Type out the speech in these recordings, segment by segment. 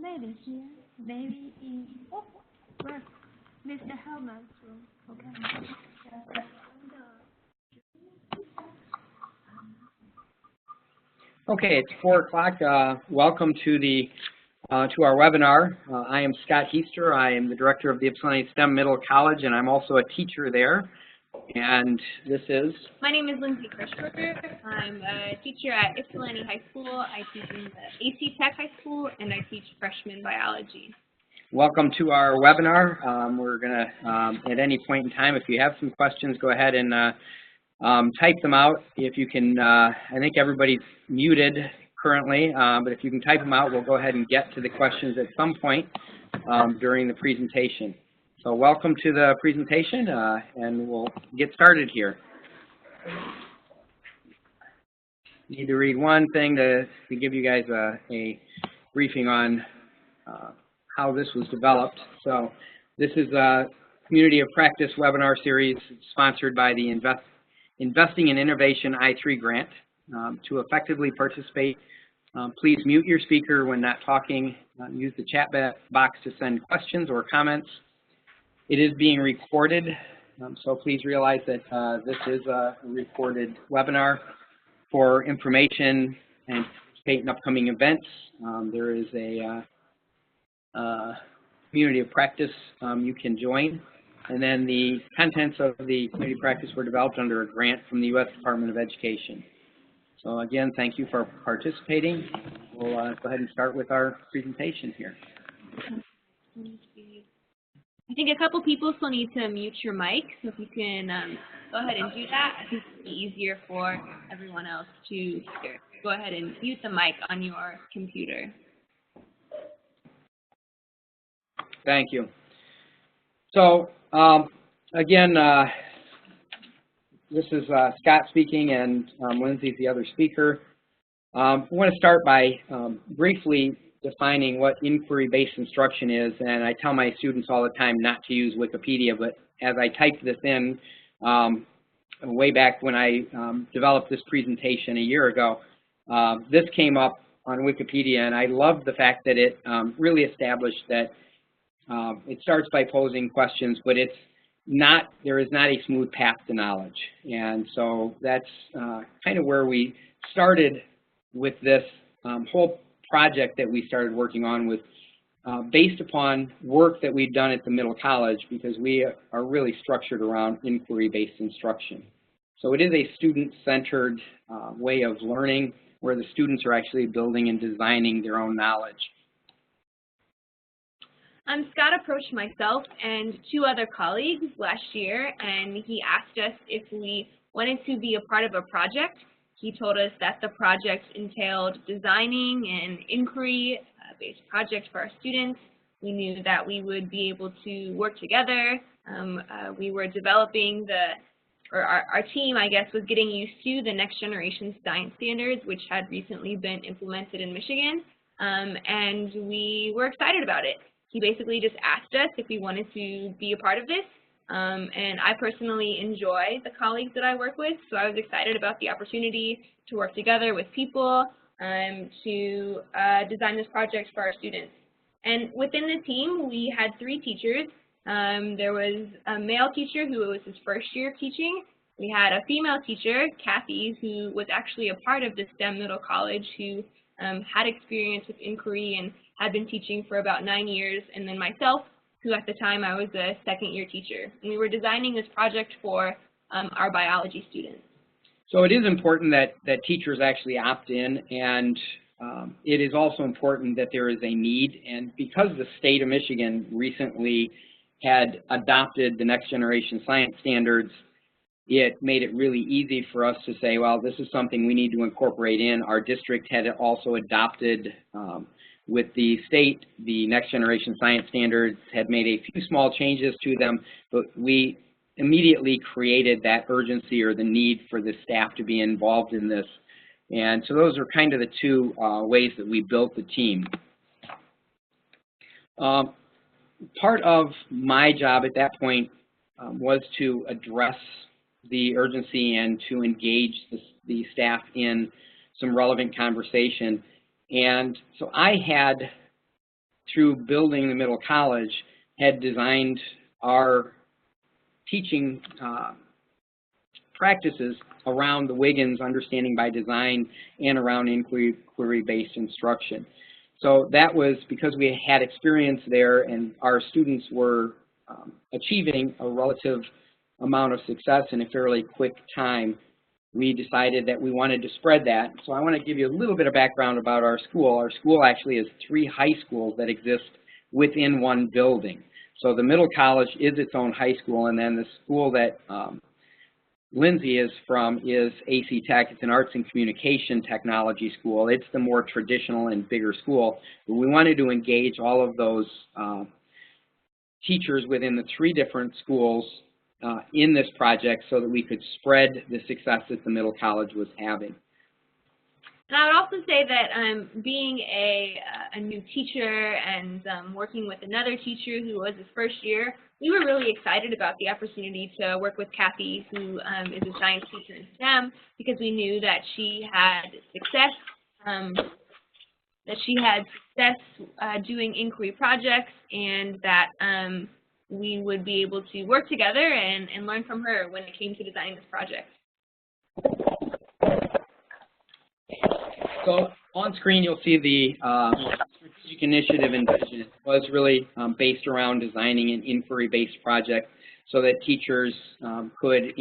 Maybe here, maybe in where? Mr. Hellman's room. Okay. Okay, it's 4 o'clock. Welcome to our webinar. I am Scott Heister. I am the director of the Ypsilanti STEM Middle College, and I'm also a teacher there. And this is? My name is Lindsay Kirschberger. I'm a teacher at Ypsilanti High School. I teach in the AC Tech High School, and I teach freshman biology. Welcome to our webinar. We're going to, at any point in time, if you have some questions, go ahead and type them out. If you can, I think everybody's muted currently, but if you can type them out, we'll go ahead and get to the questions at some point during the presentation. So welcome to the presentation, and we'll get started here. Need to read one thing to give you guys a briefing on how this was developed. So this is a Community of Practice webinar series sponsored by the Investing in Innovation I3 grant. To effectively participate, please mute your speaker when not talking. Use the chat box to send questions or comments. It is being recorded, so please realize that this is a recorded webinar. For information and participate in upcoming events, there is a Community of Practice you can join. And then the contents of the Community of Practice were developed under a grant from the U.S. Department of Education. So again, thank you for participating. We'll go ahead and start with our presentation here. I think a couple people still need to mute your mic, so if you can go ahead and do that, I think it'll be easier for everyone else to hear. Go ahead and mute the mic on your computer. Thank you. So again, this is Scott speaking, and Lindsay's the other speaker. I want to start by briefly defining what inquiry-based instruction is, and I tell my students all the time not to use Wikipedia, but as I typed this in way back when I developed this presentation a year ago, this came up on Wikipedia, and I love the fact that it really established that it starts by posing questions, but there is not a smooth path to knowledge. And so that's kind of where we started with this whole project that we started working on with based upon work that we've done at the middle college, because we are really structured around inquiry-based instruction. So it is a student-centered way of learning where the students are actually building and designing their own knowledge. Scott approached myself and 2 other colleagues last year, and he asked us if we wanted to be a part of a project. He told us that the project entailed designing an inquiry-based project for our students. We knew that we would be able to work together. We were developing our team, I guess, was getting used to the next generation science standards, which had recently been implemented in Michigan, and we were excited about it. He basically just asked us if we wanted to be a part of this, and I personally enjoy the colleagues that I work with, so I was excited about the opportunity to work together with people to design this project for our students. And within the team, we had 3 teachers. There was a male teacher who was his first year of teaching. We had a female teacher, Kathy, who was actually a part of the STEM Middle College, who had experience with inquiry and had been teaching for about 9 years, and then myself, who at the time I was a second-year teacher. And we were designing this project for our biology students. So it is important that teachers actually opt in, and it is also important that there is a need. And because the state of Michigan recently had adopted the next generation science standards, it made it really easy for us to say, well, this is something we need to incorporate in. Our district had also adopted with the state, the next generation science standards had made a few small changes to them, but we immediately created that urgency or the need for the staff to be involved in this. And so those are kind of the 2 ways that we built the team. Part of my job at that point was to address the urgency and to engage the staff in some relevant conversation. And so I had through building the middle college, had designed our teaching practices around the Wiggins Understanding by Design and around inquiry-based instruction. So that was because we had experience there and our students were achieving a relative amount of success in a fairly quick time, we decided that we wanted to spread that. So I want to give you a little bit of background about our school. Our school actually has 3 high schools that exist within one building. So the middle college is its own high school, and then the school that Lindsay is from is AC Tech. It's an arts and communication technology school. It's the more traditional and bigger school. But we wanted to engage all of those teachers within the 3 different schools in this project so that we could spread the success that the middle college was having. And I would also say that being a new teacher and working with another teacher who was his first year, we were really excited about the opportunity to work with Kathy, who is a science teacher in STEM, because we knew that she had success, doing inquiry projects, and that we would be able to work together and learn from her when it came to designing this project. So on screen you'll see the strategic initiative and vision. It was really based around designing an inquiry-based project so that teachers could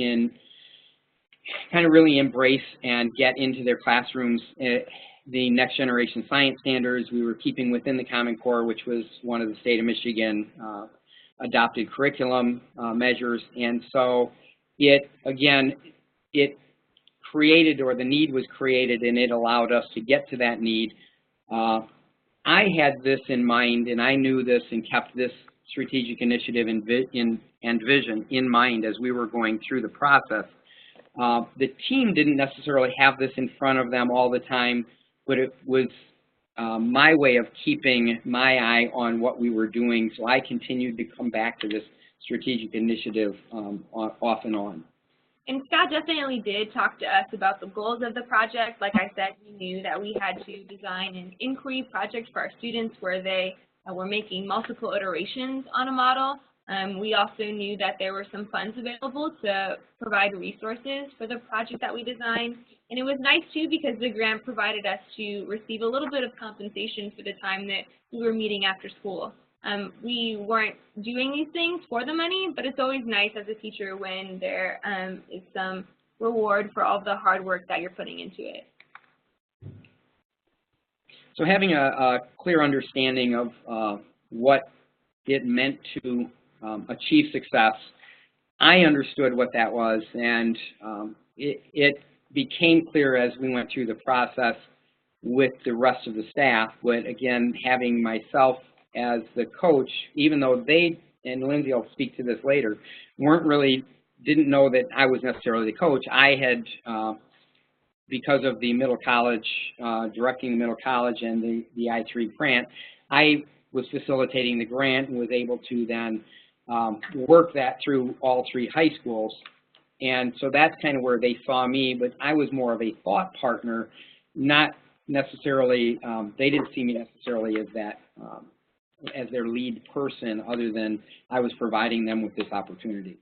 kind of really embrace and get into their classrooms the next generation science standards. We were keeping within the Common Core, which was one of the state of Michigan adopted curriculum measures, and so it created, or the need was created, and it allowed us to get to that need. I had this in mind, and I knew this and kept this strategic initiative and vision in mind as we were going through the process. The team didn't necessarily have this in front of them all the time, but it was my way of keeping my eye on what we were doing, so I continued to come back to this strategic initiative off and on. And Scott definitely did talk to us about the goals of the project. Like I said, we knew that we had to design an inquiry project for our students where they were making multiple iterations on a model. We also knew that there were some funds available to provide resources for the project that we designed. And it was nice, too, because the grant provided us to receive a little bit of compensation for the time that we were meeting after school. We weren't doing these things for the money, but it's always nice as a teacher when there is some reward for all the hard work that you're putting into it. So having a clear understanding of what it meant to achieve success, I understood what that was, and it became clear as we went through the process with the rest of the staff. But again, having myself as the coach, even though they, and Lindsay will speak to this later, didn't know that I was necessarily the coach. I had, because of the middle college, directing the middle college and the I3 grant, I was facilitating the grant and was able to then work that through all 3 high schools. And so that's kind of where they saw me, but I was more of a thought partner, not necessarily, they didn't see me necessarily as that, as their lead person, other than I was providing them with this opportunity.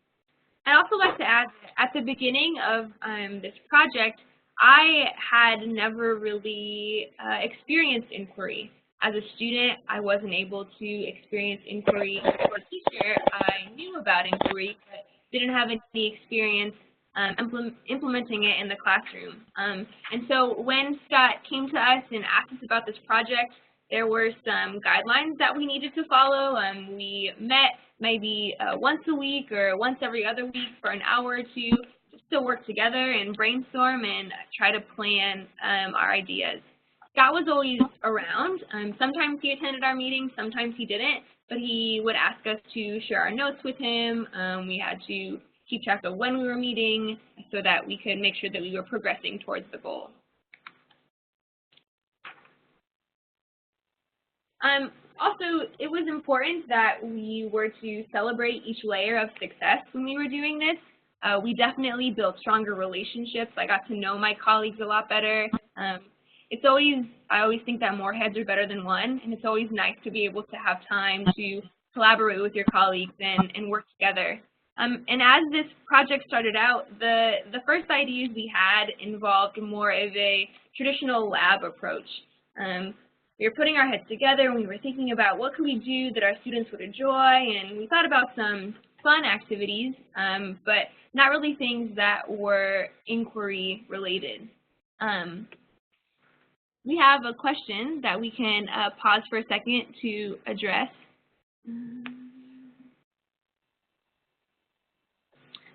I'd also like to add that at the beginning of this project, I had never really experienced inquiry. As a student, I wasn't able to experience inquiry. As a teacher, I knew about inquiry, but didn't have any experience implementing it in the classroom. And so when Scott came to us and asked us about this project, there were some guidelines that we needed to follow. We met maybe once a week or once every other week for an hour or two just to work together and brainstorm and try to plan our ideas. Scott was always around. Sometimes he attended our meetings, sometimes he didn't, but he would ask us to share our notes with him. We had to keep track of when we were meeting so that we could make sure that we were progressing towards the goal. Also, it was important that we were to celebrate each layer of success when we were doing this. We definitely built stronger relationships. I got to know my colleagues a lot better. I always think that more heads are better than one, and it's always nice to be able to have time to collaborate with your colleagues and work together. And as this project started out, the first ideas we had involved more of a traditional lab approach. We were putting our heads together and we were thinking about what could we do that our students would enjoy, and we thought about some fun activities, but not really things that were inquiry related. We have a question that we can pause for a second to address.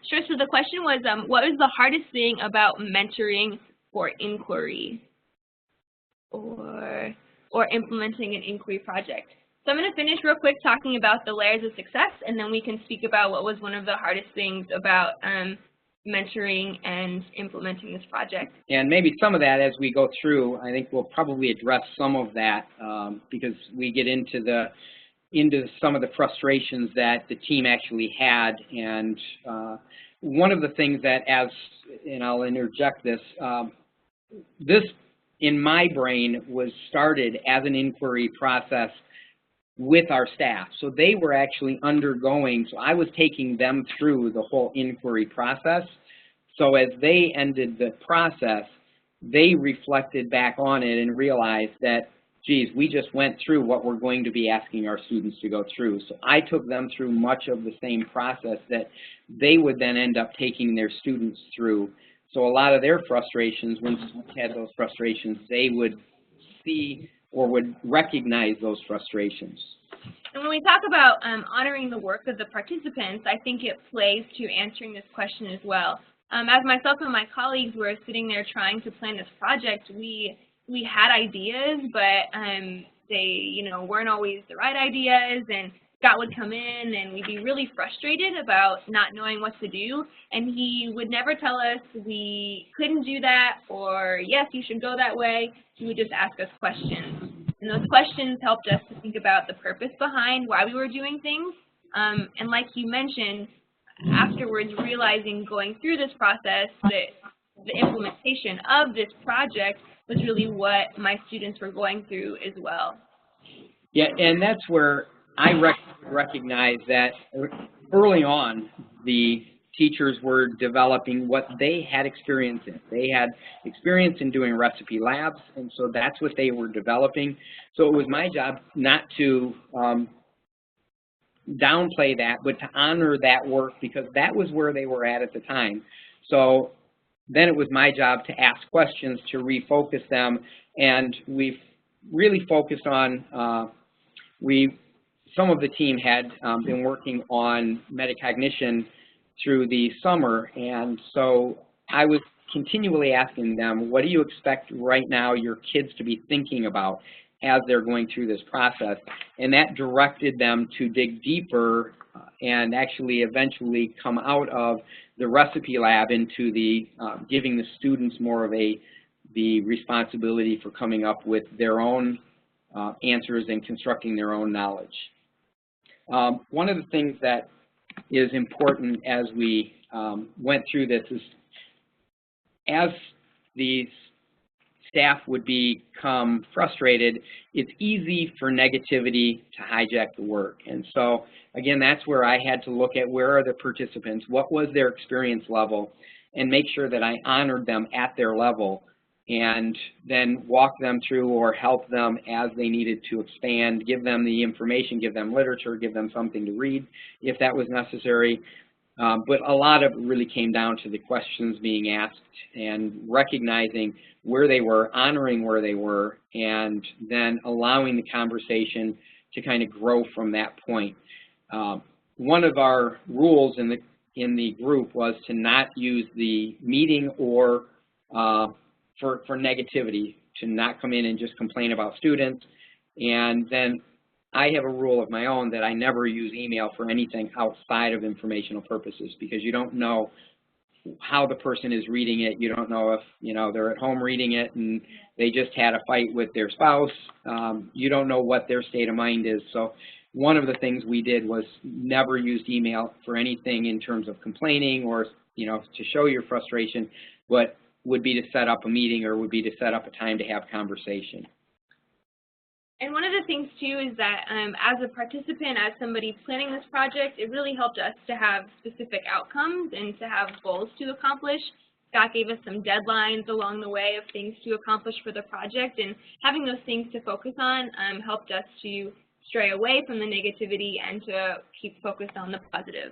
Sure, so the question was, what was the hardest thing about mentoring for inquiry or implementing an inquiry project? So I'm going to finish real quick talking about the layers of success, and then we can speak about what was one of the hardest things about mentoring and implementing this project. And maybe some of that as we go through, I think we'll probably address some of that because we get into some of the frustrations that the team actually had. And one of the things that, and I'll interject this, this in my brain was started as an inquiry process with our staff. So they were actually undergoing, so I was taking them through the whole inquiry process. So as they ended the process, they reflected back on it and realized that, geez, we just went through what we're going to be asking our students to go through. So I took them through much of the same process that they would then end up taking their students through. So a lot of their frustrations, when students had those frustrations, they would see or would recognize those frustrations. And when we talk about honoring the work of the participants, I think it plays to answering this question as well. As myself and my colleagues were sitting there trying to plan this project, we had ideas, but they, weren't always the right ideas, and Scott would come in and we'd be really frustrated about not knowing what to do, and he would never tell us we couldn't do that or yes, you should go that way. He would just ask us questions, and those questions helped us to think about the purpose behind why we were doing things, and like you mentioned, afterwards realizing going through this process that the implementation of this project was really what my students were going through as well. Yeah, and that's where I recognize that early on the teachers were developing what they had experience in. They had experience in doing recipe labs, and so that's what they were developing. So it was my job not to downplay that, but to honor that work because that was where they were at the time. So then it was my job to ask questions to refocus them, and we've really focused on, some of the team had been working on metacognition through the summer, and so I was continually asking them, what do you expect right now your kids to be thinking about as they're going through this process? And that directed them to dig deeper and actually eventually come out of the recipe lab into the giving the students more of the responsibility for coming up with their own answers and constructing their own knowledge. One of the things that is important as we went through this is as these staff would become frustrated, it's easy for negativity to hijack the work. And so, again, that's where I had to look at where are the participants, what was their experience level, and make sure that I honored them at their level, and then walk them through or help them as they needed to expand, give them the information, give them literature, give them something to read if that was necessary. But a lot of it really came down to the questions being asked and recognizing where they were, honoring where they were, and then allowing the conversation to kind of grow from that point. One of our rules in the group was to not use the meeting or for negativity, to not come in and just complain about students. And then I have a rule of my own that I never use email for anything outside of informational purposes, because you don't know how the person is reading it. You don't know if, they're at home reading it and they just had a fight with their spouse. You don't know what their state of mind is. So one of the things we did was never used email for anything in terms of complaining or, to show your frustration, but would be to set up a meeting or would be to set up a time to have conversation. And one of the things, too, is that as a participant, as somebody planning this project, it really helped us to have specific outcomes and to have goals to accomplish. Scott gave us some deadlines along the way of things to accomplish for the project, and having those things to focus on helped us to stray away from the negativity and to keep focused on the positive.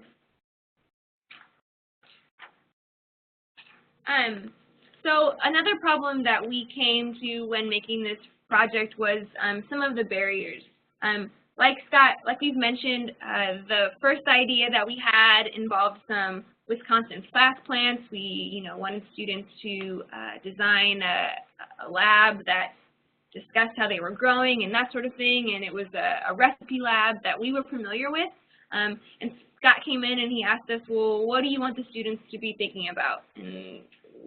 So another problem that we came to when making this project was some of the barriers. Like Scott, like we've mentioned, the first idea that we had involved some Wisconsin class plants. We, wanted students to design a lab that discussed how they were growing and that sort of thing, and it was a recipe lab that we were familiar with. And Scott came in and he asked us, well, what do you want the students to be thinking about? And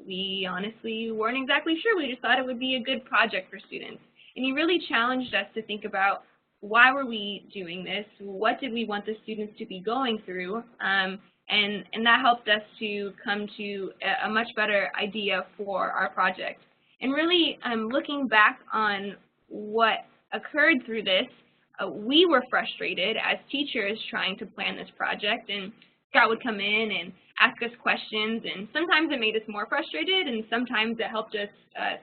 we honestly weren't exactly sure. We just thought it would be a good project for students. And he really challenged us to think about why were we doing this? What did we want the students to be going through? And that helped us to come to a much better idea for our project. And really, looking back on what occurred through this, we were frustrated as teachers trying to plan this project, and Scott would come in and ask us questions, and sometimes it made us more frustrated, and sometimes it helped us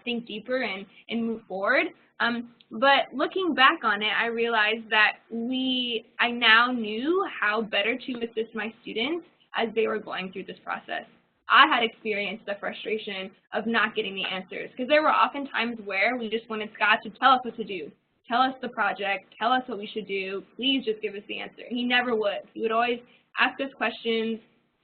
think deeper and move forward. But looking back on it, I realized that I now knew how better to assist my students as they were going through this process. I had experienced the frustration of not getting the answers, because there were often times where we just wanted Scott to tell us what to do. Tell us the project, tell us what we should do, please just give us the answer. He never would. He would always ask us questions,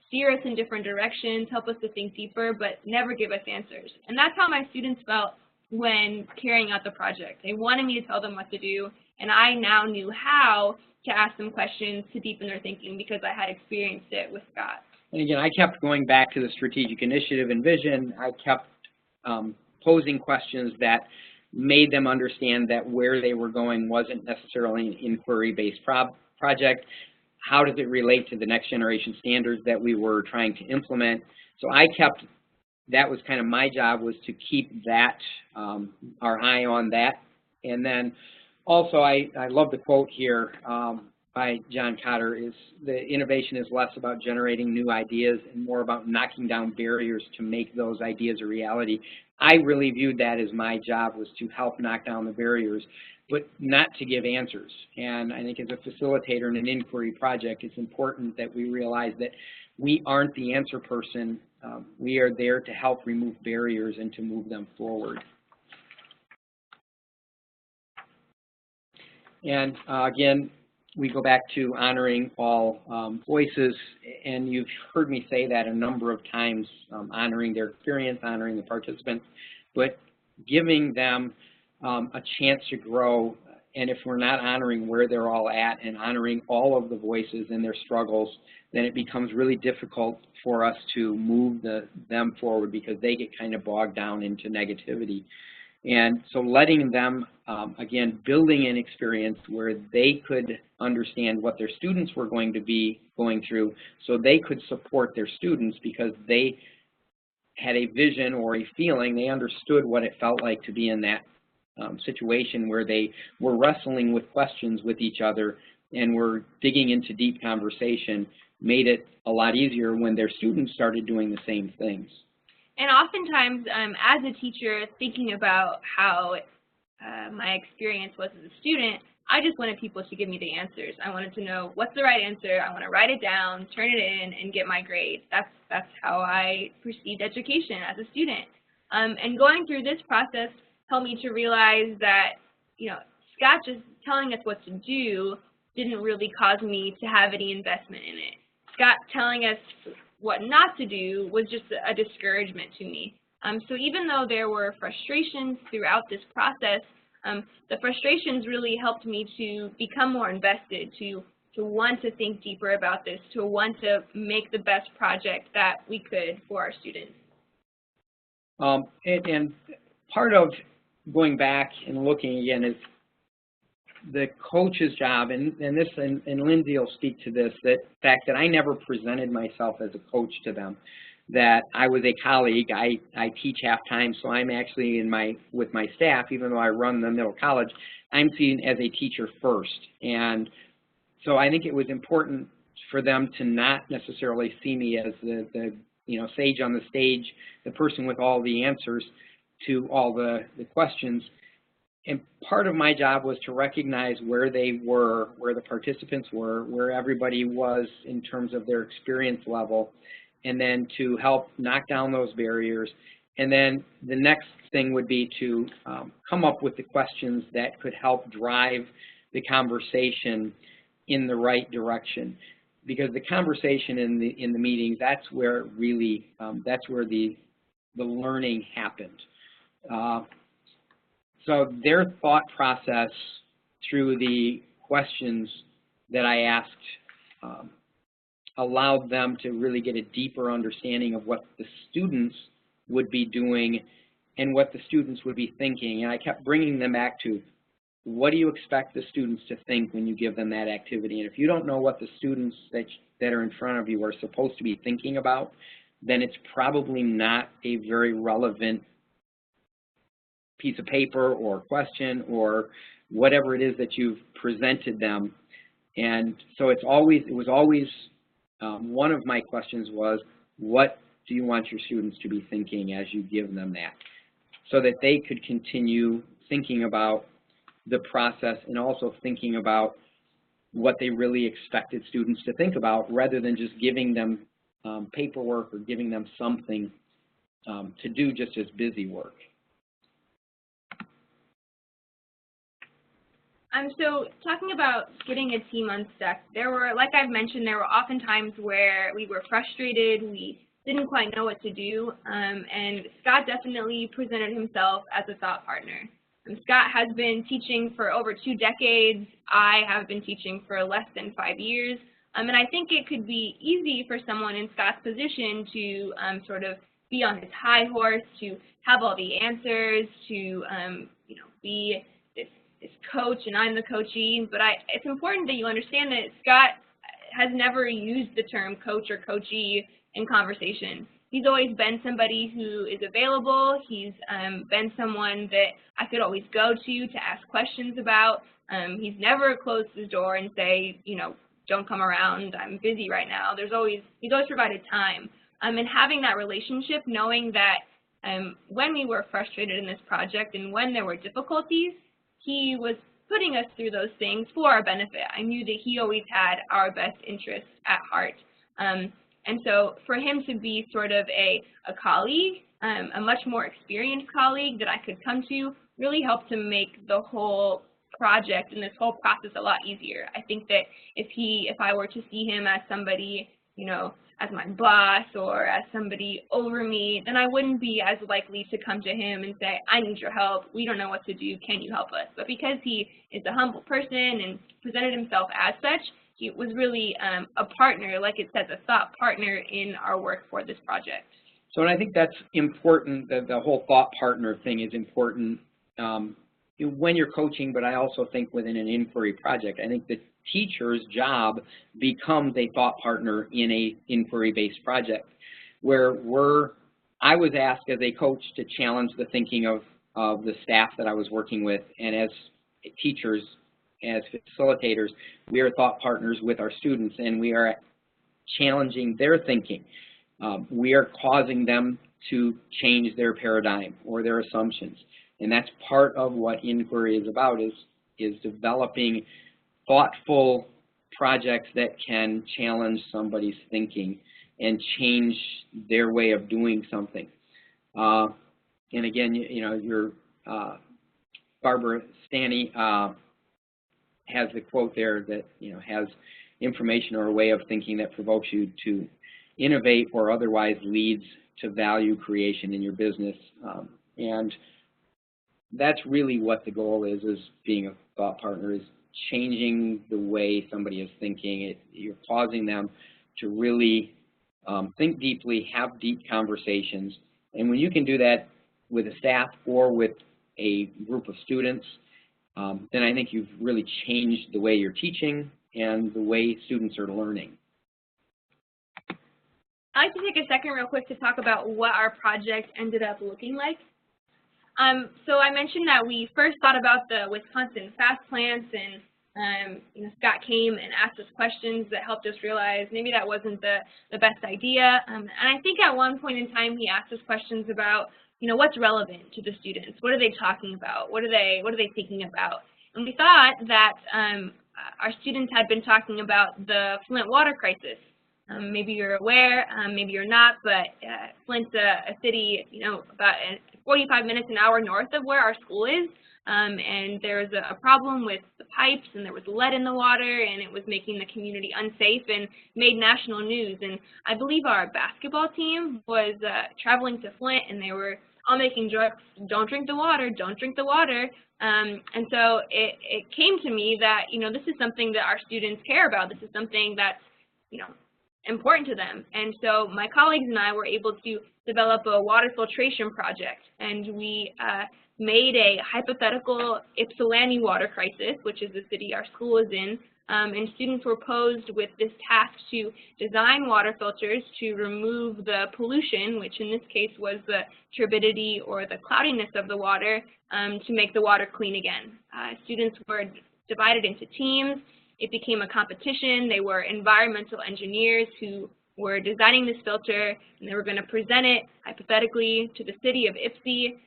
steer us in different directions, help us to think deeper, but never give us answers. And that's how my students felt when carrying out the project. They wanted me to tell them what to do, and I now knew how to ask them questions to deepen their thinking because I had experienced it with Scott. And again, I kept going back to the strategic initiative and vision. I kept posing questions that made them understand that where they were going wasn't necessarily an inquiry-based project. How does it relate to the next generation standards that we were trying to implement? So that was kind of my job, was to keep that, our eye on that. And then also, I love the quote here by John Kotter, is the innovation is less about generating new ideas and more about knocking down barriers to make those ideas a reality. I really viewed that as my job, was to help knock down the barriers, but not to give answers. And I think as a facilitator in an inquiry project, it's important that we realize that we aren't the answer person. We are there to help remove barriers and to move them forward. And again, we go back to honoring all voices, and you've heard me say that a number of times, honoring their experience, honoring the participants, but giving them a chance to grow. And if we're not honoring where they're all at and honoring all of the voices and their struggles, then it becomes really difficult for us to move them forward, because they get kind of bogged down into negativity. And so letting them, again, building an experience where they could understand what their students were going to be going through, so they could support their students because they had a vision or a feeling, they understood what it felt like to be in that situation where they were wrestling with questions with each other and were digging into deep conversation, made it a lot easier when their students started doing the same things. And oftentimes, as a teacher, thinking about how my experience was as a student, I just wanted people to give me the answers. I wanted to know what's the right answer. I want to write it down, turn it in, and get my grade. That's how I perceived education as a student. And going through this process helped me to realize that, Scott just telling us what to do didn't really cause me to have any investment in it. Scott telling us what not to do was just a discouragement to me. So even though there were frustrations throughout this process, the frustrations really helped me to become more invested, to want to think deeper about this, to want to make the best project that we could for our students. And part of going back and looking again is the coach's job, and Lindsay will speak to this, that fact that I never presented myself as a coach to them. that I was a colleague. I teach half-time, so I'm actually with my staff, even though I run the middle college, I'm seen as a teacher first. And so I think it was important for them to not necessarily see me as the sage on the stage, the person with all the answers to all the questions. And part of my job was to recognize where they were, where the participants were, where everybody was in terms of their experience level, and then to help knock down those barriers. And then the next thing would be to come up with the questions that could help drive the conversation in the right direction. Because the conversation in the meetings, that's where really, that's where the learning happened. So their thought process through the questions that I asked allowed them to really get a deeper understanding of what the students would be doing and what the students would be thinking. And I kept bringing them back to, what do you expect the students to think when you give them that activity? And if you don't know what the students that are in front of you are supposed to be thinking about, then it's probably not a very relevant piece of paper or question or whatever it is that you've presented them. And so it was always one of my questions was, what do you want your students to be thinking as you give them that? So that they could continue thinking about the process and also thinking about what they really expected students to think about, rather than just giving them paperwork or giving them something to do just as busy work. So talking about getting a team unstuck, there were, like I've mentioned, there were often times where we were frustrated, we didn't quite know what to do, and Scott definitely presented himself as a thought partner. Scott has been teaching for over 2 decades. I have been teaching for less than 5 years, and I think it could be easy for someone in Scott's position to sort of be on his high horse, to have all the answers, to be this coach and I'm the coachee. But it's important that you understand that Scott has never used the term coach or coachee in conversation. He's always been somebody who is available. He's been someone that I could always go to ask questions about. He's never closed his door and say, don't come around, I'm busy right now. He's always provided time. And having that relationship, knowing that when we were frustrated in this project and when there were difficulties, he was putting us through those things for our benefit. I knew that he always had our best interests at heart. And so for him to be sort of a colleague, a much more experienced colleague that I could come to, really helped to make the whole project and this whole process a lot easier. I think that if I were to see him as somebody, as my boss or as somebody over me, then I wouldn't be as likely to come to him and say, I need your help, we don't know what to do, can you help us? But because he is a humble person and presented himself as such, he was really a partner, like it says, a thought partner in our work for this project. So and I think that's important, the whole thought partner thing is important when you're coaching, but I also think within an inquiry project. I think the teacher's job becomes a thought partner in a inquiry-based project, where I was asked as a coach to challenge the thinking of the staff that I was working with, and as teachers, as facilitators, we are thought partners with our students, and we are challenging their thinking. We are causing them to change their paradigm or their assumptions, and that's part of what inquiry is about, is developing thoughtful projects that can challenge somebody's thinking and change their way of doing something. And again, your Barbara Stanny has the quote there that has information or a way of thinking that provokes you to innovate or otherwise leads to value creation in your business. And that's really what the goal is being a thought partner, is changing the way somebody is thinking. You're causing them to really think deeply, have deep conversations. And when you can do that with a staff or with a group of students, then I think you've really changed the way you're teaching and the way students are learning. I'd like to take a second real quick to talk about what our project ended up looking like. So I mentioned that we first thought about the Wisconsin FAST plants, and Scott came and asked us questions that helped us realize maybe that wasn't the best idea. And I think at one point in time he asked us questions about, what's relevant to the students? What are they talking about? What are they thinking about? And we thought that our students had been talking about the Flint water crisis. Maybe you're aware, maybe you're not, but Flint's a city, about 45 minutes, an hour north of where our school is, and there was a problem with the pipes, and there was lead in the water, and it was making the community unsafe and made national news. And I believe our basketball team was traveling to Flint, and they were all making jokes, don't drink the water, don't drink the water. And so it came to me that, this is something that our students care about. This is something that's, important to them. And so my colleagues and I were able to develop a water filtration project, and we made a hypothetical Ypsilanti water crisis, which is the city our school is in, and students were posed with this task to design water filters to remove the pollution, which in this case was the turbidity or the cloudiness of the water, to make the water clean again. Students were divided into teams. It became a competition. They were environmental engineers who were designing this filter, and they were going to present it hypothetically to the city of Ypsi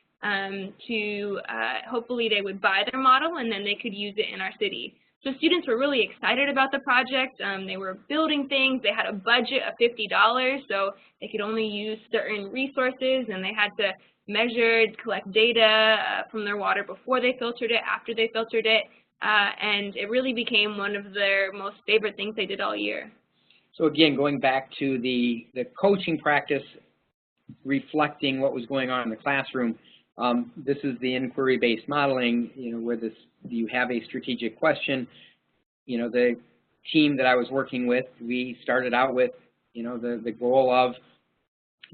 to hopefully they would buy their model, and then they could use it in our city. So students were really excited about the project. They were building things. They had a budget of $50, so they could only use certain resources, and they had to measure, collect data from their water before they filtered it, after they filtered it. And it really became one of their most favorite things they did all year. So again, going back to the coaching practice, reflecting what was going on in the classroom, this is the inquiry-based modeling, where you have a strategic question. The team that I was working with, we started out with, the goal of,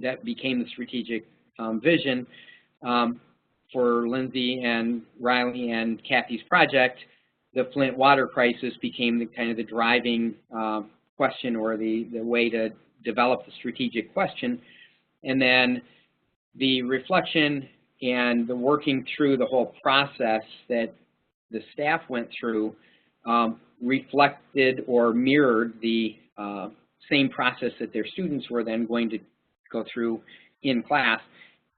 that became the strategic vision for Lindsay and Riley and Kathy's project. The Flint water crisis became the driving question, or the way to develop the strategic question. And then the reflection and the working through the whole process that the staff went through reflected or mirrored the same process that their students were then going to go through in class.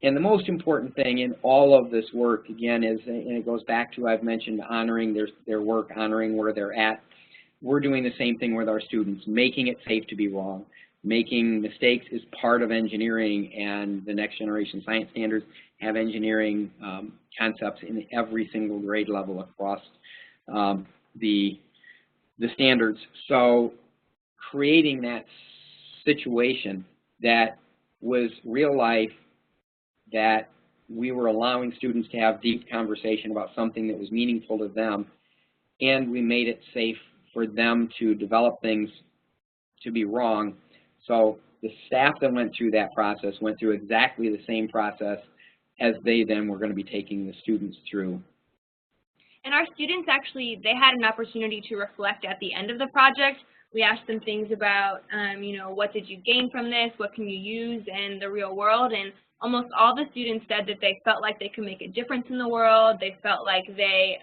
And the most important thing in all of this work, again, is, and it goes back to, I've mentioned, honoring their work, honoring where they're at. We're doing the same thing with our students, making it safe to be wrong. Making mistakes is part of engineering, and the Next Generation Science Standards have engineering concepts in every single grade level across the standards. So creating that situation that was real life, that we were allowing students to have deep conversation about something that was meaningful to them, and we made it safe for them to develop things to be wrong. So the staff that went through that process went through exactly the same process as they then were going to be taking the students through. And our students actually, they had an opportunity to reflect at the end of the project. We asked them things about, what did you gain from this? What can you use in the real world? And almost all the students said that they felt like they could make a difference in the world. They felt like they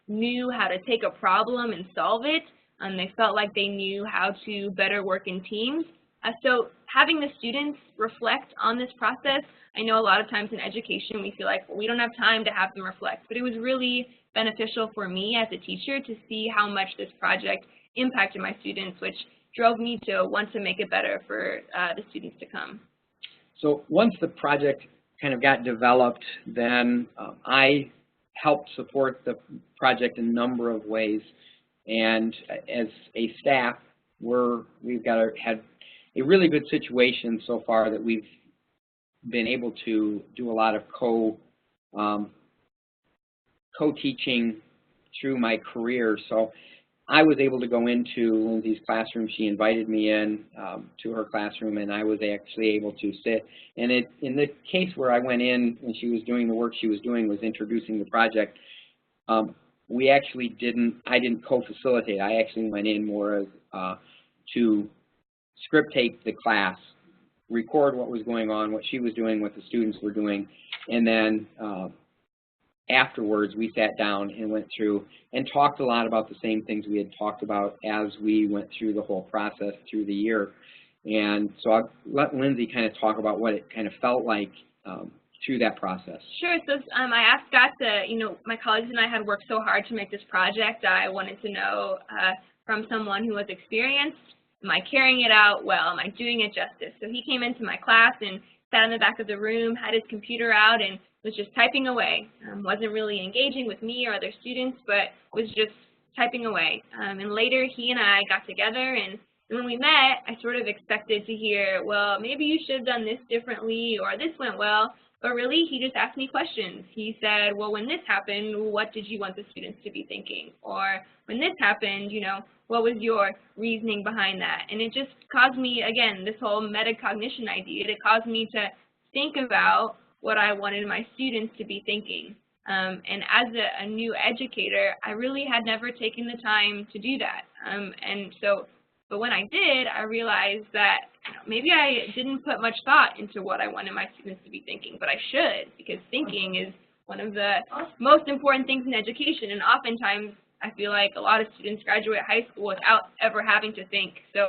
knew how to take a problem and solve it. They felt like they knew how to better work in teams. So having the students reflect on this process, I know a lot of times in education we feel like, well, we don't have time to have them reflect, but it was really beneficial for me as a teacher to see how much this project impacted my students, which drove me to want to make it better for the students to come. So once the project kind of got developed, then I helped support the project in a number of ways. And as a staff, we've had a really good situation so far that we've been able to do a lot of co-teaching through my career. So I was able to go into Lindsay's classroom. She invited me in to her classroom, and I was actually able to sit. And in the case where I went in and she was doing the work she was doing, was introducing the project, I didn't co-facilitate. I actually went in more as to script tape the class record what was going on, what she was doing, what the students were doing, and then afterwards we sat down and went through and talked a lot about the same things we had talked about as we went through the whole process through the year. And so I'll let Lindsay kind of talk about what it kind of felt like through that process. Sure. So I asked Scott to, my colleagues and I had worked so hard to make this project. I wanted to know from someone who was experienced, am I carrying it out well? Am I doing it justice? So he came into my class and sat in the back of the room, had his computer out, and was just typing away. Wasn't really engaging with me or other students, but was just typing away. And later he and I got together, and when we met, I sort of expected to hear, well, maybe you should have done this differently, or this went well. But really, he just asked me questions. He said, well, when this happened, what did you want the students to be thinking? Or when this happened, what was your reasoning behind that? And it just caused me, again, this whole metacognition idea, it caused me to think about what I wanted my students to be thinking. And as a new educator, I really had never taken the time to do that. But when I did, I realized that maybe I didn't put much thought into what I wanted my students to be thinking, but I should, because thinking is one of the most important things in education, and oftentimes I feel like a lot of students graduate high school without ever having to think. So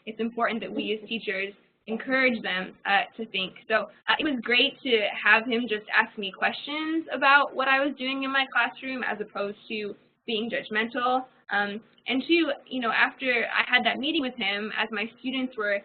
it's important that we as teachers encourage them to think. So it was great to have him just ask me questions about what I was doing in my classroom as opposed to being judgmental. And two, after I had that meeting with him, as my students were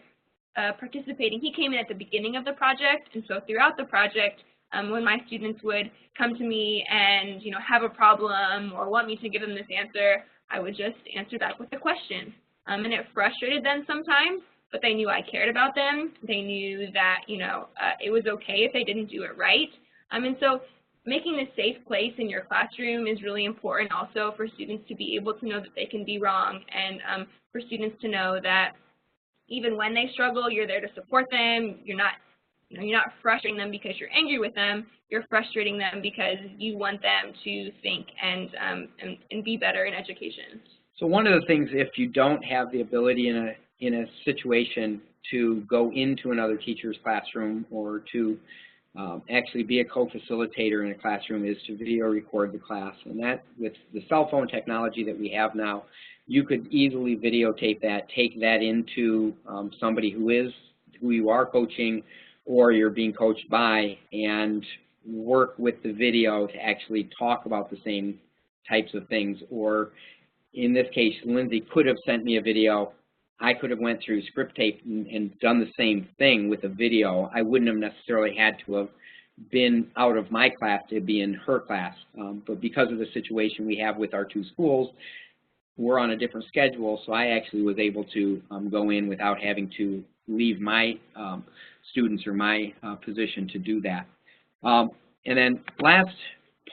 participating, he came in at the beginning of the project, and so throughout the project, when my students would come to me and have a problem or want me to give them this answer, I would just answer back with a question. And it frustrated them sometimes, but they knew I cared about them. They knew that it was okay if they didn't do it right. And so making a safe place in your classroom is really important also for students to be able to know that they can be wrong, and for students to know that even when they struggle, you're there to support them. You're not frustrating them because you're angry with them. You're frustrating them because you want them to think and be better in education. So one of the things, if you don't have the ability in a situation to go into another teacher's classroom or to actually be a co-facilitator in a classroom, is to video record the class. And that, with the cell phone technology that we have now, you could easily videotape that, take that into somebody who you are coaching or you're being coached by, and work with the video to actually talk about the same types of things. Or in this case, Lindsay could have sent me a video. I could have went through script tape and done the same thing with a video. I wouldn't have necessarily had to have been out of my class to be in her class. But because of the situation we have with our two schools, we're on a different schedule, so I actually was able to go in without having to leave my students or my position to do that. And then last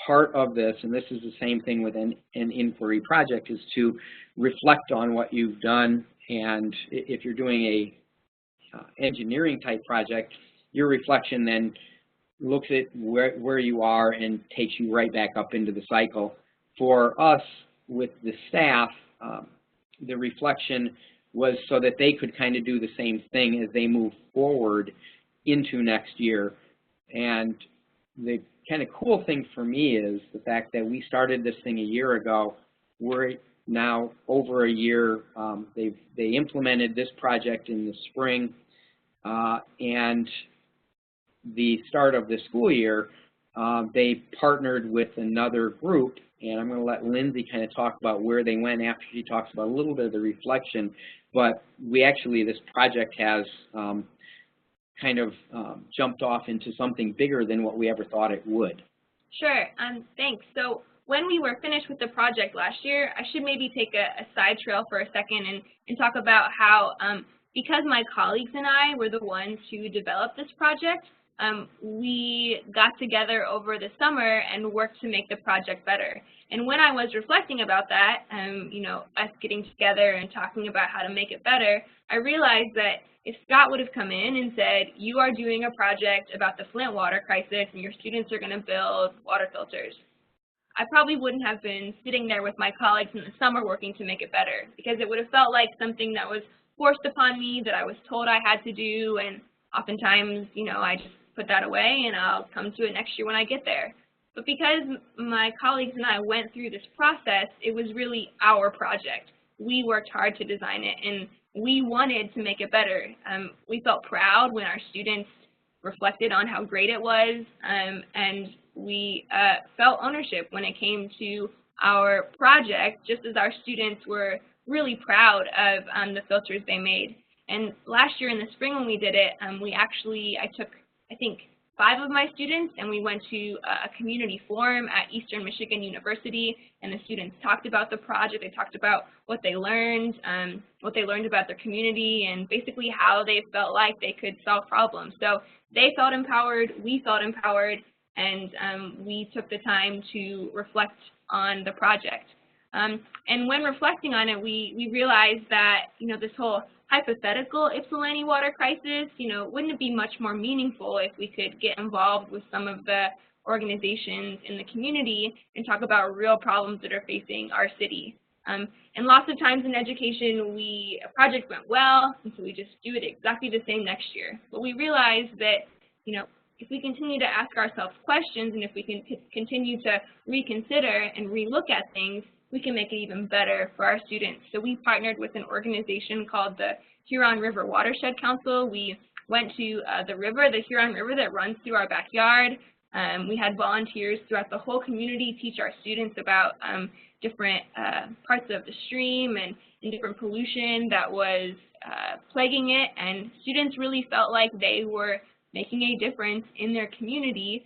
part of this, and this is the same thing with an inquiry project, is to reflect on what you've done. And if you're doing a engineering type project, your reflection then looks at where you are and takes you right back up into the cycle. For us, with the staff, the reflection was so that they could kind of do the same thing as they move forward into next year. And the kind of cool thing for me is the fact that we started this thing a year ago. We're now over a year. They implemented this project in the spring, and the start of the school year, they partnered with another group, and I'm going to let Lindsay kind of talk about where they went after she talks about a little bit of the reflection. But this project has kind of jumped off into something bigger than what we ever thought it would. Sure, thanks. So when we were finished with the project last year, I should maybe take a side trail for a second and talk about how, because my colleagues and I were the ones who developed this project, we got together over the summer and worked to make the project better. And when I was reflecting about that, us getting together and talking about how to make it better, I realized that if Scott would have come in and said, you are doing a project about the Flint water crisis and your students are going to build water filters, I probably wouldn't have been sitting there with my colleagues in the summer working to make it better, because it would have felt like something that was forced upon me, that I was told I had to do, and oftentimes, I just put that away and I'll come to it next year when I get there. But because my colleagues and I went through this process, it was really our project. We worked hard to design it, and we wanted to make it better. We felt proud when our students reflected on how great it was, and we felt ownership when it came to our project, just as our students were really proud of the filters they made. And last year in the spring when we did it, I took, I think, 5 of my students, and we went to a community forum at Eastern Michigan University, and the students talked about the project. They talked about what they learned about their community, and basically how they felt like they could solve problems. So they felt empowered, we felt empowered, and we took the time to reflect on the project. And when reflecting on it, we realized that, this whole hypothetical Ypsilanti water crisis, wouldn't it be much more meaningful if we could get involved with some of the organizations in the community and talk about real problems that are facing our city. And lots of times in education, a project went well, and so we just do it exactly the same next year. But we realized that, if we continue to ask ourselves questions, and if we can continue to reconsider and relook at things, we can make it even better for our students. So we partnered with an organization called the Huron River Watershed Council. We went to the Huron River that runs through our backyard. We had volunteers throughout the whole community teach our students about different parts of the stream and different pollution that was plaguing it, and students really felt like they were making a difference in their community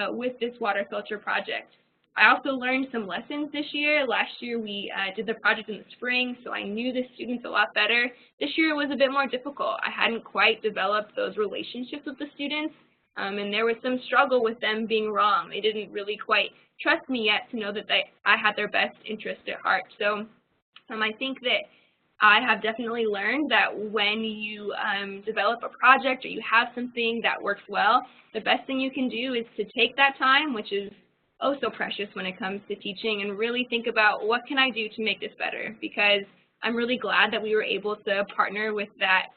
with this water filter project. I also learned some lessons this year. Last year we did the project in the spring, so I knew the students a lot better. This year it was a bit more difficult. I hadn't quite developed those relationships with the students, and there was some struggle with them being wrong. They didn't really quite trust me yet to know that I had their best interest at heart. So I think that I have definitely learned that when you develop a project or you have something that works well, the best thing you can do is to take that time, which is oh so precious when it comes to teaching, and really think about what can I do to make this better, because I'm really glad that we were able to partner with that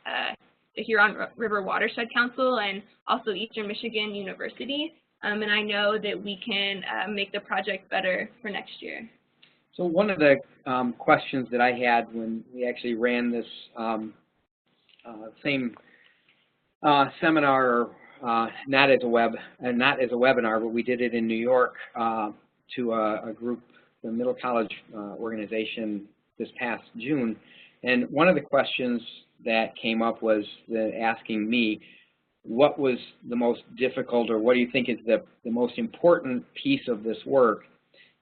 the Huron River Watershed Council and also Eastern Michigan University, and I know that we can make the project better for next year. So one of the questions that I had when we actually ran this same seminar, not as a webinar, but we did it in New York to a group, the Middle College organization, this past June. And one of the questions that came up was asking me, what was the most difficult, or what do you think is the most important piece of this work?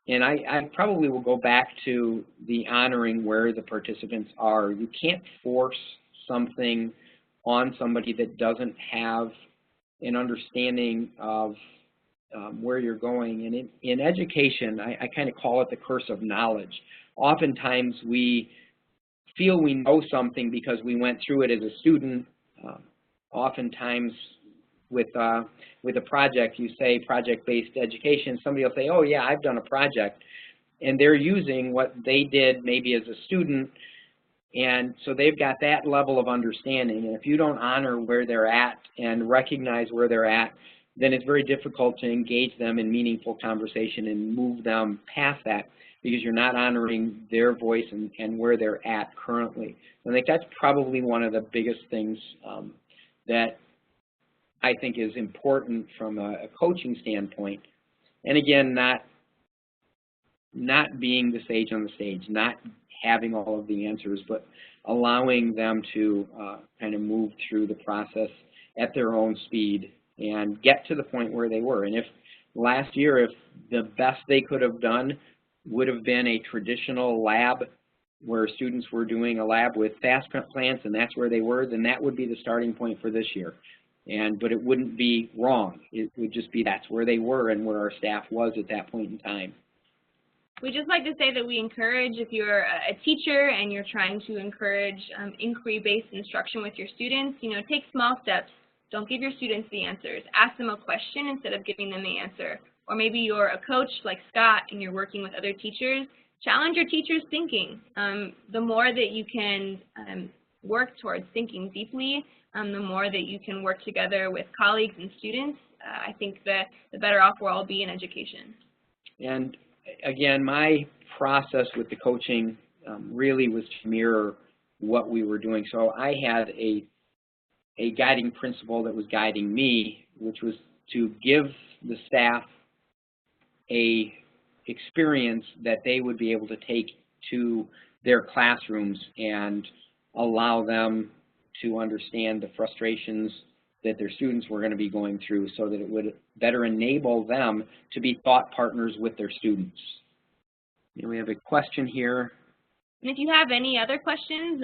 And I probably will go back to the honoring where the participants are. You can't force something on somebody that doesn't have an understanding of where you're going. And in education, I kind of call it the curse of knowledge. Oftentimes we feel we know something because we went through it as a student. Oftentimes with a project, you say project-based education, somebody will say, oh yeah, I've done a project. And they're using what they did maybe as a student, and so they've got that level of understanding. And if you don't honor where they're at and recognize where they're at, then it's very difficult to engage them in meaningful conversation and move them past that, because you're not honoring their voice and where they're at currently. I think that's probably one of the biggest things that I think is important from a coaching standpoint. And again, not being the sage on the stage, not having all of the answers, but allowing them to kind of move through the process at their own speed and get to the point where they were. And if last year, if the best they could have done would have been a traditional lab where students were doing a lab with fast plants and that's where they were, then that would be the starting point for this year. But it wouldn't be wrong. It would just be that's where they were and where our staff was at that point in time. We just like to say that we encourage, if you're a teacher and you're trying to encourage inquiry-based instruction with your students, take small steps. Don't give your students the answers. Ask them a question instead of giving them the answer. Or maybe you're a coach like Scott and you're working with other teachers. Challenge your teachers' thinking. The more that you can work towards thinking deeply, the more that you can work together with colleagues and students, I think the better off we'll all be in education. And again, my process with the coaching really was to mirror what we were doing. So I had a guiding principle that was guiding me, which was to give the staff a experience that they would be able to take to their classrooms and allow them to understand the frustrations that their students were going to be going through, so that it would better enable them to be thought partners with their students. And we have a question here. And if you have any other questions,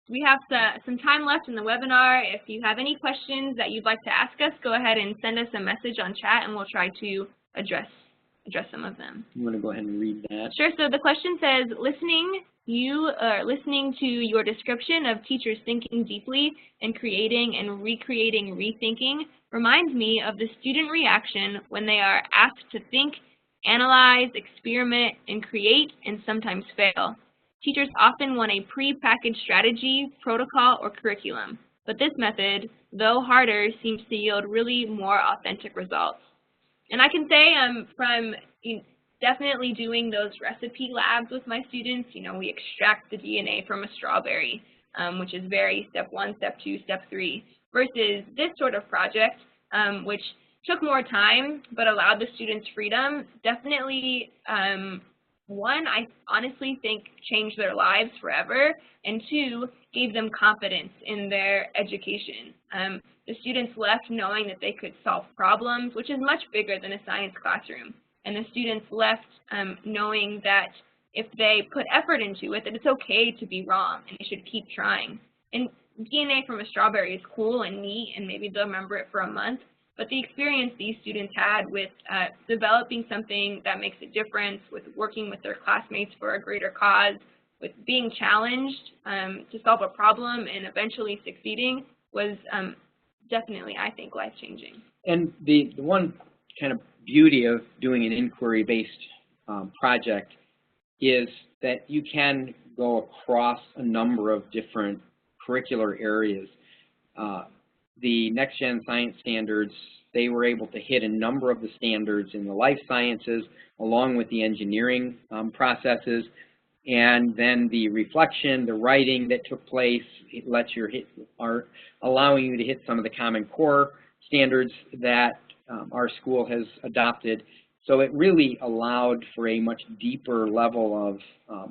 we have some time left in the webinar. If you have any questions that you'd like to ask us, go ahead and send us a message on chat, and we'll try to address some of them. You want to go ahead and read that? Sure. So the question says, listening to your description of teachers thinking deeply and creating and recreating rethinking reminds me of the student reaction when they are asked to think, analyze, experiment, and create, and sometimes fail. Teachers often want a pre-packaged strategy, protocol, or curriculum, but this method, though harder, seems to yield really more authentic results. And I can say from definitely doing those recipe labs with my students, we extract the DNA from a strawberry, which is very step 1, step 2, step 3, versus this sort of project, which took more time but allowed the students freedom, definitely, one, I honestly think changed their lives forever, and two, gave them confidence in their education. The students left knowing that they could solve problems, which is much bigger than a science classroom. And the students left knowing that if they put effort into it, that it's okay to be wrong and they should keep trying. And DNA from a strawberry is cool and neat, and maybe they'll remember it for a month, but the experience these students had with developing something that makes a difference, with working with their classmates for a greater cause, with being challenged to solve a problem and eventually succeeding was definitely, I think, life-changing. And the one kind of beauty of doing an inquiry-based project is that you can go across a number of different curricular areas. The Next Gen Science Standards, they were able to hit a number of the standards in the life sciences along with the engineering processes, and then the reflection, the writing that took place, it lets you are allowing you to hit some of the Common Core standards that our school has adopted. So it really allowed for a much deeper level of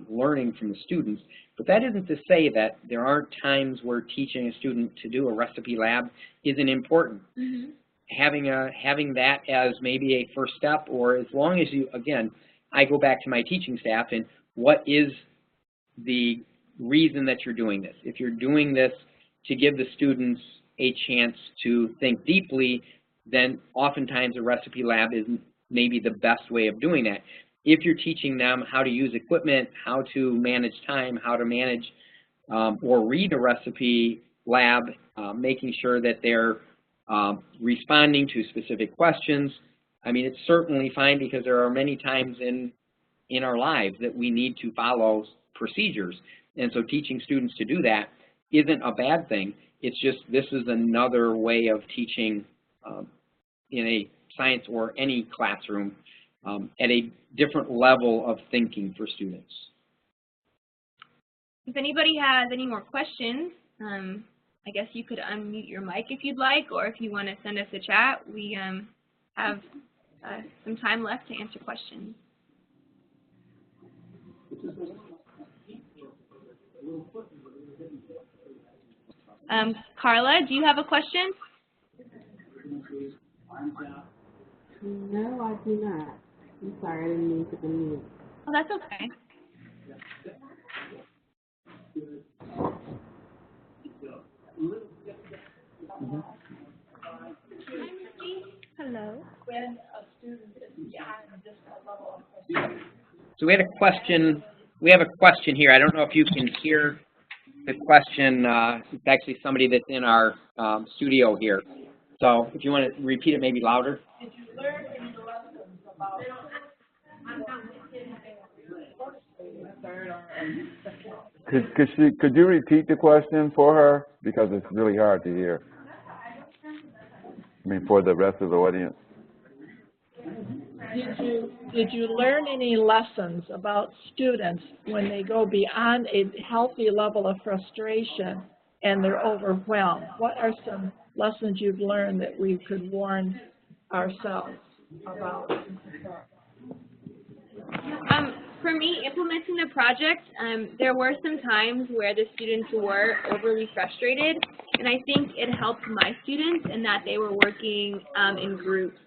learning from the students. But that isn't to say that there aren't times where teaching a student to do a recipe lab isn't important. Mm-hmm. Having that as maybe a first step, or as long as you, again, I go back to my teaching staff and what is the reason that you're doing this? If you're doing this to give the students a chance to think deeply, then oftentimes a recipe lab is maybe the best way of doing that. If you're teaching them how to use equipment, how to manage time, how to manage or read a recipe lab, making sure that they're responding to specific questions, I mean, it's certainly fine, because there are many times in our lives that we need to follow procedures. And so teaching students to do that isn't a bad thing. It's just this is another way of teaching in a science or any classroom at a different level of thinking for students. If anybody has any more questions, I guess you could unmute your mic if you'd like, or if you want to send us a chat. We have some time left to answer questions. Carla, do you have a question? No, I do not. I'm sorry, I didn't mean to unmute. Oh, that's okay. Mm-hmm. Hello. So we had a question. We have a question here. I don't know if you can hear the question. It's actually somebody that's in our studio here. So if you want to repeat it maybe louder. Did you learn in the lessons about Could you repeat the question for her? Because it's really hard to hear. I mean, for the rest of the audience. Did you learn any lessons about students when they go beyond a healthy level of frustration and they're overwhelmed? What are some lessons you've learned that we could warn ourselves about? For me, implementing the project, there were some times where the students were overly frustrated, and I think it helped my students in that they were working in groups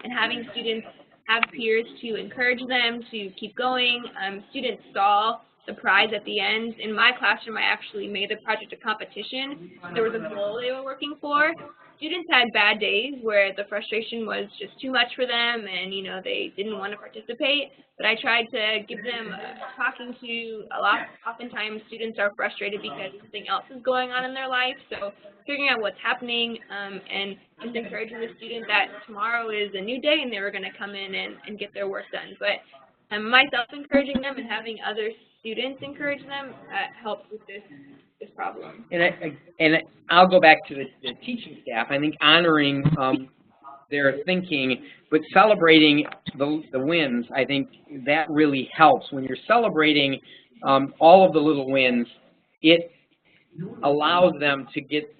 and having students have peers to encourage them to keep going. Students saw the prize at the end. In my classroom, I actually made the project a competition. There was a goal they were working for. Students had bad days where the frustration was just too much for them and, you know, they didn't want to participate. But I tried to give them talking to oftentimes students are frustrated because something else is going on in their life. So figuring out what's happening and just encouraging the student that tomorrow is a new day and they were going to come in and get their work done. But myself encouraging them and having other students encourage them helps with this problem. And I'll go back to the teaching staff. I think honoring their thinking, but celebrating the wins, I think that really helps. When you're celebrating all of the little wins, it allows them to get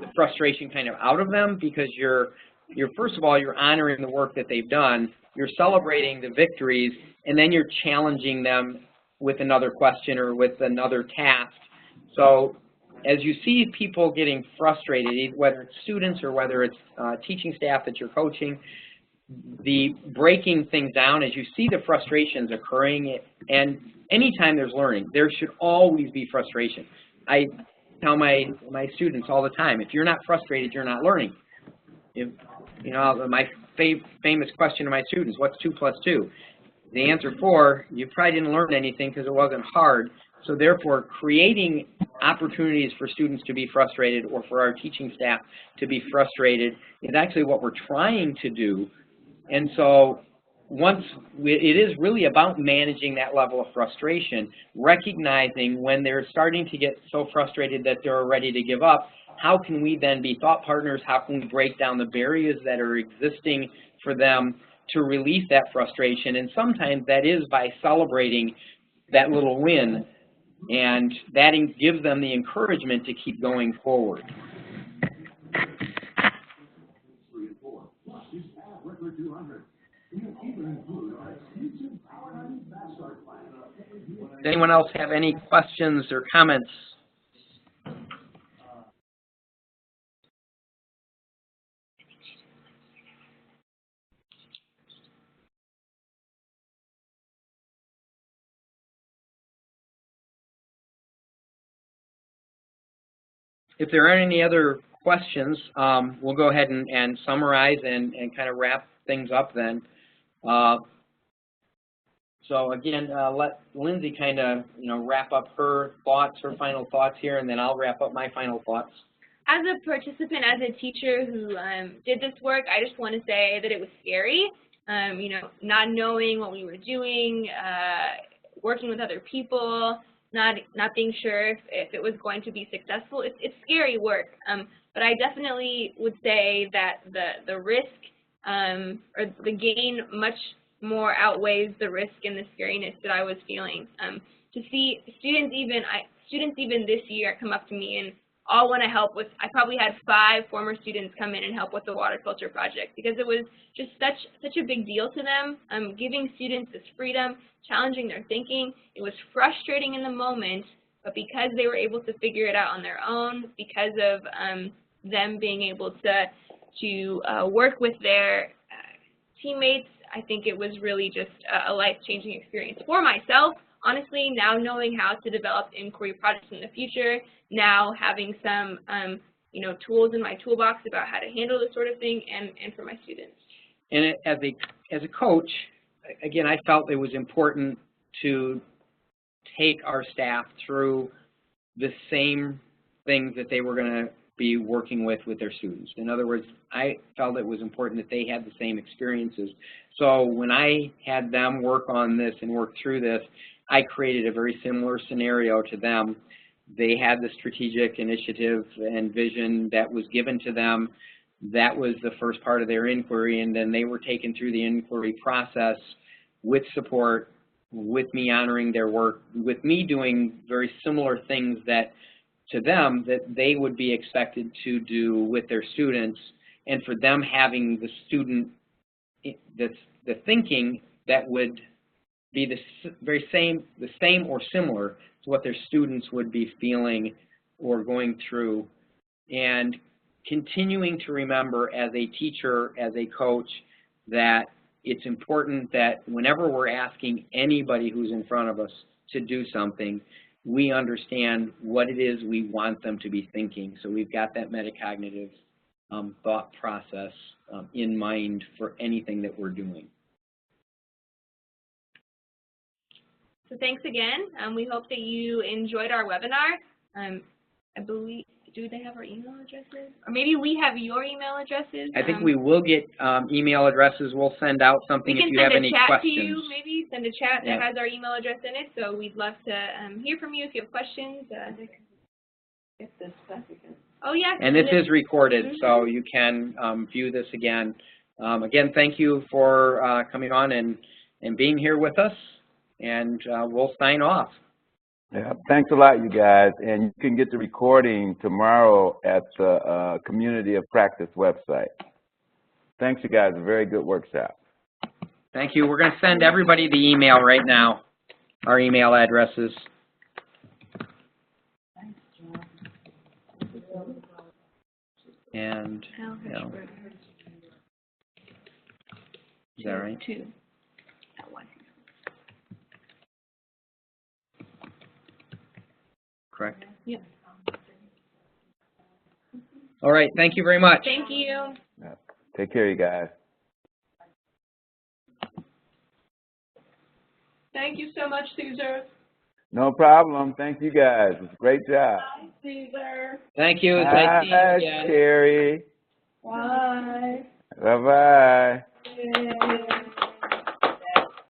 the frustration kind of out of them, because you're first of all, you're honoring the work that they've done, you're celebrating the victories, and then you're challenging them with another question or with another task. So as you see people getting frustrated, whether it's students or whether it's teaching staff that you're coaching, the breaking things down, as you see the frustrations occurring, and anytime there's learning, there should always be frustration. I tell my students all the time, if you're not frustrated, you're not learning. If, you know, my famous question to my students, what's 2 + 2? The answer 4, you probably didn't learn anything because it wasn't hard. So therefore, creating opportunities for students to be frustrated or for our teaching staff to be frustrated is actually what we're trying to do. And so it is really about managing that level of frustration, recognizing when they're starting to get so frustrated that they're ready to give up, how can we then be thought partners, how can we break down the barriers that are existing for them to release that frustration. And sometimes that is by celebrating that little win, and that gives them the encouragement to keep going forward. Does anyone else have any questions or comments? If there aren't any other questions, we'll go ahead and summarize and kind of wrap things up then. So again, let Lindsay kind of wrap up her thoughts, her final thoughts here, and then I'll wrap up my final thoughts. As a participant, as a teacher who did this work, I just want to say that it was scary. Not knowing what we were doing, working with other people, not being sure if it was going to be successful. It's scary work, but I definitely would say that the risk or the gain much more outweighs the risk and the scariness that I was feeling. To see students even this year come up to me and all want to help with, I probably had 5 former students come in and help with the water filter project because it was just such a big deal to them. Giving students this freedom, challenging their thinking. It was frustrating in the moment, but because they were able to figure it out on their own, because of them being able to work with their teammates, I think it was really just a life-changing experience for myself. Honestly, now knowing how to develop inquiry projects in the future, now having some tools in my toolbox about how to handle this sort of thing, and for my students. And as a coach, again, I felt it was important to take our staff through the same things that they were going to be working with their students. In other words, I felt it was important that they had the same experiences. So when I had them work on this and work through this, I created a very similar scenario to them. They had the strategic initiative and vision that was given to them. That was the first part of their inquiry, and then they were taken through the inquiry process with support, with me honoring their work, with me doing very similar things that to them that they would be expected to do with their students, and for them having the student, the thinking that would be the same or similar to what their students would be feeling or going through, and continuing to remember as a teacher, as a coach, that it's important that whenever we're asking anybody who's in front of us to do something, we understand what it is we want them to be thinking. So we've got that metacognitive thought process in mind for anything that we're doing. So thanks again. We hope that you enjoyed our webinar. I believe, do they have our email addresses? Or maybe we have your email addresses. I think we will get email addresses. We'll send out something if you have any questions. We can send a chat to you, maybe send a chat that has our email address in it. So we'd love to hear from you if you have questions. Oh, yes. And this is recorded, so you can view this again. Again, thank you for coming on and being here with us, and we'll sign off. Yeah, thanks a lot, you guys. And you can get the recording tomorrow at the Community of Practice website. Thanks, you guys. A very good workshop. Thank you. We're going to send everybody the email right now, our email addresses. And, you know, is that right? 2. Correct? Yep. All right. Thank you very much. Thank you. Yeah. Take care, you guys. Thank you so much, Caesar. No problem. Thank you guys. It's a great job. Bye, Caesar. Thank you. It's nice seeing you Bye, again. Carrie. Bye. Bye-bye. Yeah.